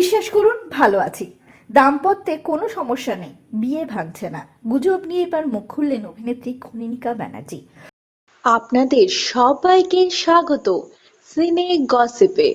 বিশ্বাস করুন ভালো আছি। দাম্পত্যে কোনো সমস্যা নেই, বিয়ে ভাঙছে না। গুজব নিয়ে এবার মুখ খুললেন অভিনেত্রী কনীনিকা ব্যানার্জি। আপনাদের সবাইকে স্বাগত সিনে গসিপে।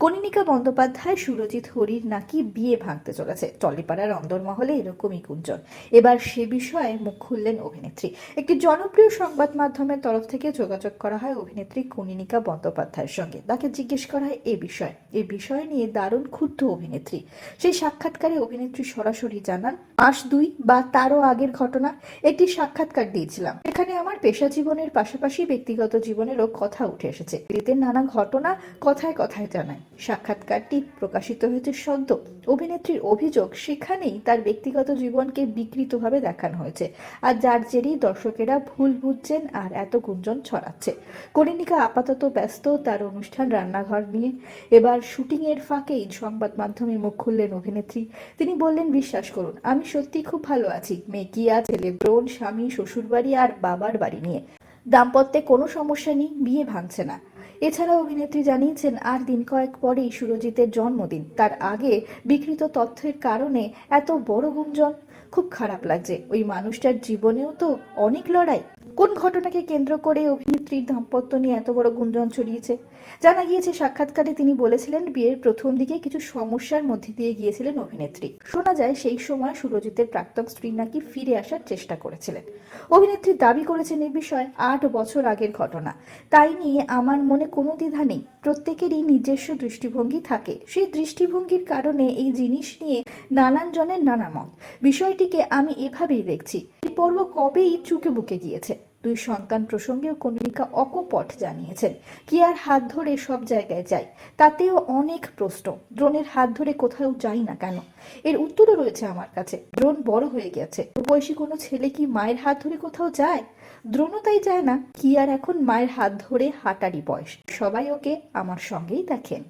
কনীনিকা বন্দ্যোপাধ্যায় সুরজিৎ হরির নাকি বিয়ে ভাঙতে চলেছে। টলিপাড়ার অন্দরমহলে এরকমই গুঞ্জন। এবার সে বিষয়ে মুখ খুললেন অভিনেত্রী। একটি জনপ্রিয় সংবাদ মাধ্যমের তরফ থেকে যোগাযোগ করা হয় অভিনেত্রী কনীনিকা বন্দ্যোপাধ্যায়ের সঙ্গে। তাকে জিজ্ঞেস করা হয় এই বিষয় নিয়ে দারুণ ক্ষুব্ধ অভিনেত্রী। সেই সাক্ষাৎকারে অভিনেত্রী সরাসরি জানান, মাস 2 বা তারও আগের ঘটনা। একটি সাক্ষাৎকার দিয়েছিলাম, এখানে আমার পেশা জীবনের পাশাপাশি ব্যক্তিগত জীবনেরও কথা উঠে এসেছে। এতে নানা ঘটনা কথায় কথায় জানায়। সাক্ষাৎকারটি প্রকাশিত হয়েছে সদ্য। অভিনেত্রীর অভিযোগ, সেখানেই তার ব্যক্তিগত জীবনকে বিকৃতভাবে দেখানো হয়েছে, আর যার জেরেই দর্শকেরা ভুল বুঝছেন আর এত গুঞ্জন ছড়াচ্ছে। কনীনিকা আপাতত ব্যস্ত তার অনুষ্ঠান রান্নাঘর নিয়ে। এবার শুটিং এর ফাঁকেই সংবাদ মাধ্যমে মুখ খুললেন অভিনেত্রী। তিনি বললেন, বিশ্বাস করুন আমি সত্যি খুব ভালো আছি। মেয়ে কিয়া, ছেলে ব্রণ, স্বামী, শ্বশুরবাড়ি আর বাবার বাড়ি নিয়ে দাম্পত্যে কোনো সমস্যা নেই, বিয়ে ভাঙছে না। এছাড়া অভিনেত্রী জানিয়েছেন, আর দিন কয়েক পরেই সুরজিতের জন্মদিন। তার আগে বিকৃত তথ্যের কারণে এত বড় গুঞ্জন। খুব খারাপ লাগছে। ওই মানুষটার জীবনেও তো অনেক লড়াই। কোন ঘটনাকে কেন্দ্র করে অভিনেত্রীর দাম্পত্য নিয়ে এত বড় গুঞ্জন ছড়িয়েছে? জানা গিয়েছে, সাক্ষাৎকারে তিনি বলেছিলেন বিয়ের প্রথম দিকে কিছু সমস্যার মধ্যে দিয়ে গিয়েছিলেন অভিনেত্রী। শোনা যায় সেই সময় সুরজিতের প্রাক্তন স্ত্রী নাকি ফিরে আসার চেষ্টা করেছিলেন। অভিনেত্রী দাবি করেছেন এই বিষয় 8 বছর আগের ঘটনা। তাই নিয়ে আমার মনে কোনো দ্বিধা নেই। প্রত্যেকেরই নিজস্ব দৃষ্টিভঙ্গি থাকে, সেই দৃষ্টিভঙ্গির কারণে এই জিনিস নিয়ে নানান জনের নানা মত। বিষয়টিকে আমি এভাবেই দেখছি। এই পর্ব কবেই চুকে বুকে গিয়েছে। 2 সন্তান প্রসঙ্গেও কনীনিকা অকপট জানিয়েছেন, কিয়ার হাত ধরে সব জায়গায় যাই, তাতেও অনেক প্রশ্ন। দ্রোণের হাত ধরে কোথাও যাই না কেন? এর উত্তরও রয়েছে আমার কাছে। দ্রোণ বড় হয়ে গেছে। বয়সী কোনো ছেলে কি মায়ের হাত ধরে কোথাও যায়? দ্রোণও তাই যায় না। কিয়ার এখন মায়ের হাত ধরে হাঁটারই বয়স। সবাই ওকে আমার সঙ্গেই দেখেন।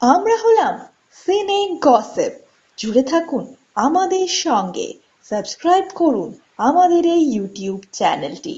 আমরা হলাম সিনে গসিপ। জুড়ে থাকুন আমাদের সঙ্গে, সাবস্ক্রাইব করুন আমাদের এই ইউটিউব চ্যানেলটি।